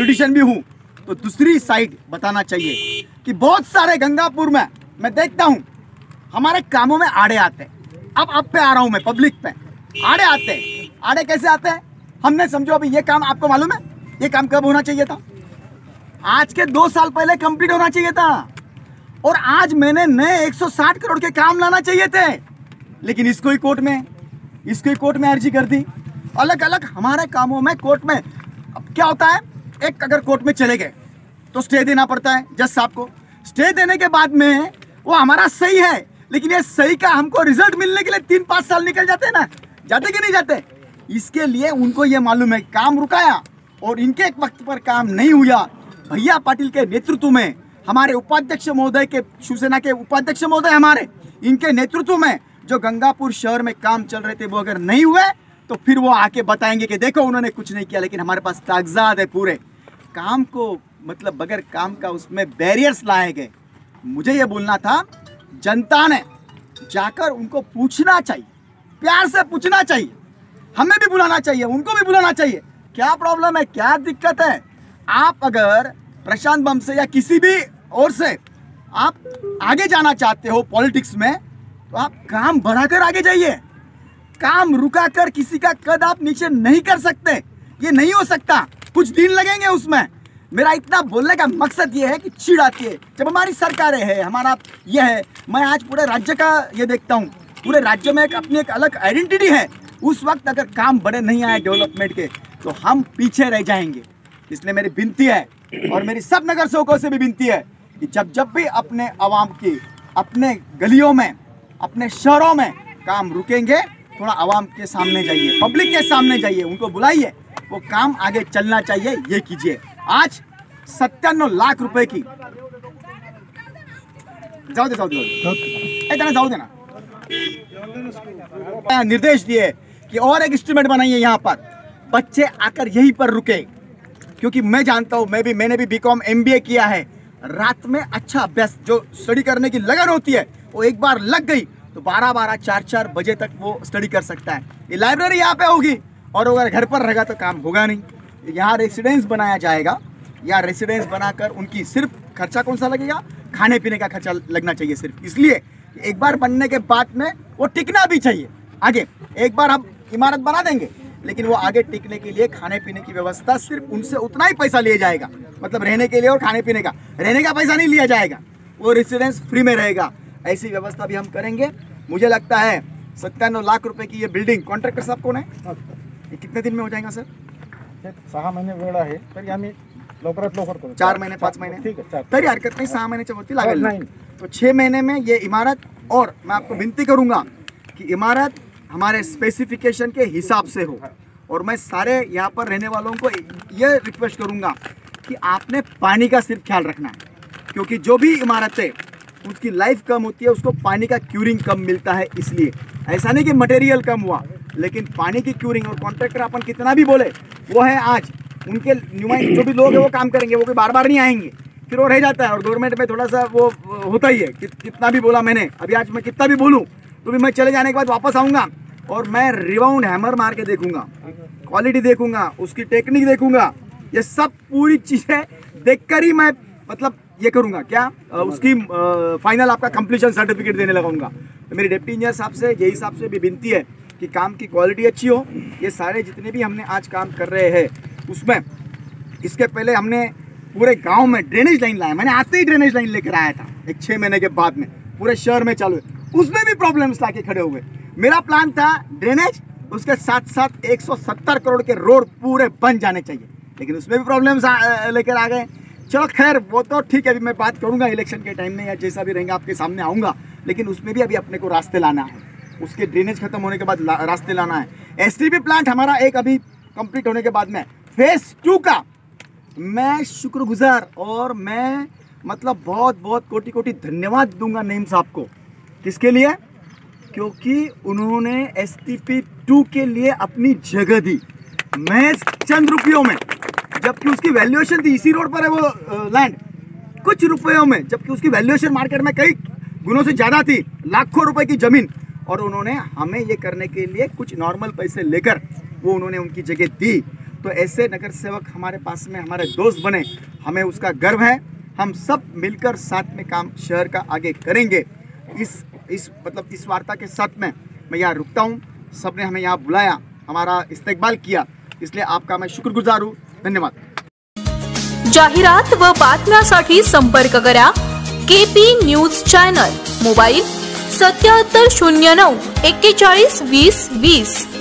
Politician भी हूँ तो दूसरी साइड बताना चाहिए कि बहुत सारे गंगापुर में मैं देखता हूँ हमारे कामों में आड़े आते हैं। अब पे आ रहा हूँ मैं, पब्लिक पे आड़े आते हैं। आड़े कैसे आते हैं? हमने समझो अभी ये काम, आपको मालूम है ये काम कब होना चाहिए था? आज के 2 साल पहले कंप्लीट होना चाहिए था और आज मैंने नए 160 करोड़ के काम लाना चाहिए थे, लेकिन इसको ही कोर्ट में अर्जी कर दी। अलग अलग हमारे कामों में कोर्ट में। अब क्या होता है, एक अगर कोर्ट में चले गए तो स्टे देना पड़ता है जज साहब को। स्टे देने के बाद में वो हमारा सही है, लेकिन ये सही का हमको रिजल्ट मिलने के लिए 3-5 साल निकल जाते हैं ना, जाते कि नहीं जाते? इसके लिए उनको ये मालूम है काम रुकाया और इनके एक वक्त पर काम नहीं हुआ। भैया पाटिल के नेतृत्व में, हमारे उपाध्यक्ष महोदय के, शिवसेना के उपाध्यक्ष महोदय हमारे, इनके नेतृत्व में जो गंगापुर शहर में काम चल रहे थे वो अगर नहीं हुए तो फिर वो आके बताएंगे कि देखो उन्होंने कुछ नहीं किया। लेकिन हमारे पास कागजात है पूरे काम को, मतलब बगैर काम का उसमें बैरियर्स लाए गए। मुझे ये बोलना था, जनता ने जाकर उनको पूछना चाहिए, प्यार से पूछना चाहिए, हमें भी बुलाना चाहिए, उनको भी बुलाना चाहिए, क्या प्रॉब्लम है, क्या दिक्कत है। आप अगर प्रशांत बम से या किसी भी और से आप आगे जाना चाहते हो पॉलिटिक्स में, तो आप काम बढ़ाकर आगे जाइए। काम रुकाकर किसी का कद आप नीचे नहीं कर सकते, ये नहीं हो सकता, कुछ दिन लगेंगे उसमें। मेरा इतना बोलने का मकसद ये है कि चिढ़ आती है जब हमारी सरकारें है, हमारा ये है। मैं आज पूरे राज्य का ये देखता हूँ, पूरे राज्य में अपनी एक अलग आइडेंटिटी है। उस वक्त अगर काम बड़े नहीं आए डेवलपमेंट के तो हम पीछे रह जाएंगे। इसलिए मेरी विनती है और मेरी सब नगर सेवकों से भी विनती है कि जब भी अपने आवाम की, अपने गलियों में, अपने शहरों में काम रुकेंगे, थोड़ा आवाम के सामने जाइए, पब्लिक के सामने जाइए, उनको बुलाइए, वो काम आगे चलना चाहिए, ये कीजिए। आज 97 लाख रुपए की जाओ देना निर्देश दिए कि और एक इंस्ट्रूमेंट बनाइए, यहाँ पर बच्चे आकर यहीं पर रुके। क्योंकि मैं जानता हूँ, मैंने भी बीकॉम MBA किया है। रात में अच्छा अभ्यास, जो स्टडी करने की लगन होती है, वो एक बार लग गई तो 12-12, 4-4 बजे तक वो स्टडी कर सकता है। ये लाइब्रेरी यहाँ पे होगी और अगर घर पर रहेगा तो काम होगा नहीं। यहाँ रेसिडेंस बनाया जाएगा, या रेसिडेंस बनाकर उनकी सिर्फ खर्चा कौन सा लगेगा, खाने पीने का खर्चा लगना चाहिए सिर्फ। इसलिए एक बार बनने के बाद में वो टिकना भी चाहिए आगे। एक बार हम इमारत बना देंगे, लेकिन वो आगे टिकने के लिए खाने पीने की व्यवस्था सिर्फ उनसे उतना ही पैसा लिया जाएगा, मतलब रहने के लिए और खाने पीने का, रहने का पैसा नहीं लिया जाएगा, वो रेसिडेंस फ्री में रहेगा। ऐसी व्यवस्था भी हम करेंगे। मुझे लगता है 97 लाख रुपए की ये बिल्डिंग, कॉन्ट्रॅक्टर साहब कोण आहे, ये कितने दिन में हो जाएगा सर? 6 महिने वेळ आहे, तरी आम्ही लवकरात लवकर करू। 4 महिने 5 महिने ठीक है, तरी हरकत नहीं, 6 महीने वरती लागेल ना, तो 6 महीने में ये इमारत। और मैं आपको विनती करूंगा कि इमारत हमारे स्पेसिफिकेशन के हिसाब से हो। और मैं सारे यहाँ पर रहने वालों को ये रिक्वेस्ट करूंगा कि आपने पानी का सिर्फ ख्याल रखना है, क्योंकि जो भी इमारतें उसकी लाइफ कम होती है, उसको पानी का क्यूरिंग कम मिलता है। इसलिए ऐसा नहीं कि मटेरियल कम हुआ, लेकिन पानी की क्यूरिंग। और कॉन्ट्रैक्टर अपन कितना भी बोले, वो है आज उनके नुमाइंदे जो भी लोग हैं वो काम करेंगे, वो कोई बार बार नहीं आएंगे, फिर वो रह जाता है। और गवर्नमेंट में थोड़ा सा वो होता ही है, कितना भी बोला मैंने, अभी आज मैं कितना भी बोलूँ तो भी मैं चले जाने के बाद वापस आऊँगा और मैं रिबाउंड हैमर मार के देखूंगा, क्वालिटी देखूंगा, उसकी टेक्निक देखूंगा। ये सब पूरी चीज़ें देखकर ही मैं मतलब ये करूंगा क्या, उसकी फाइनल आपका कंप्लीशन सर्टिफिकेट देने लगाऊंगा। तो मेरी डिप्टी इंजीनियर साहब से, यही साहब से भी विनती है कि काम की क्वालिटी अच्छी हो। ये सारे जितने भी हमने आज काम कर रहे हैं उसमें, इसके पहले हमने पूरे गांव में ड्रेनेज लाइन लाया। मैंने आते ही ड्रेनेज लाइन लेकर आया था, एक 6 महीने के बाद में पूरे शहर में चालू है, उसमें भी प्रॉब्लम्स लाके खड़े हुए। मेरा प्लान था ड्रेनेज, उसके साथ साथ 170 करोड़ के रोड पूरे बन जाने चाहिए, लेकिन उसमें भी प्रॉब्लम्स लेकर आ गए। चलो खैर, वो तो ठीक है, अभी मैं बात करूंगा इलेक्शन के टाइम में या जैसा भी रहेगा आपके सामने आऊँगा। लेकिन उसमें भी अभी अपने को रास्ते लाना है, उसके ड्रेनेज खत्म होने के बाद रास्ते लाना है। STP प्लांट हमारा एक अभी कंप्लीट होने के बाद में फेज 2 का मैं शुक्रगुजार और मैं मतलब बहुत बहुत कोटि कोटि धन्यवाद दूंगा नईम साहब को। किसके लिए? क्योंकि उन्होंने STP 2 के लिए अपनी जगह दी महज चंद रुपयों में, जबकि उसकी वैल्यूएशन थी, इसी रोड पर है वो लैंड, कुछ रुपयों में, जबकि उसकी वैल्यूएशन मार्केट में कई गुनों से ज़्यादा थी, लाखों रुपए की ज़मीन। और उन्होंने हमें ये करने के लिए कुछ नॉर्मल पैसे लेकर वो उन्होंने उनकी जगह दी। तो ऐसे नगर सेवक हमारे पास में हमारे दोस्त बने, हमें उसका गर्व है। हम सब मिलकर साथ में काम शहर का आगे करेंगे। इस वार्ता के साथ में मैं यहाँ रुकता हूँ। सबने हमें यहाँ बुलाया, हमारा इस्तेकबाल किया, इसलिए आपका मैं शुक्रगुजार हूँ। धन्यवाद। जाहिरात व बातम्यासाठी संपर्क करा KP न्यूज चॅनल, मोबाईल 7709 41 20 20।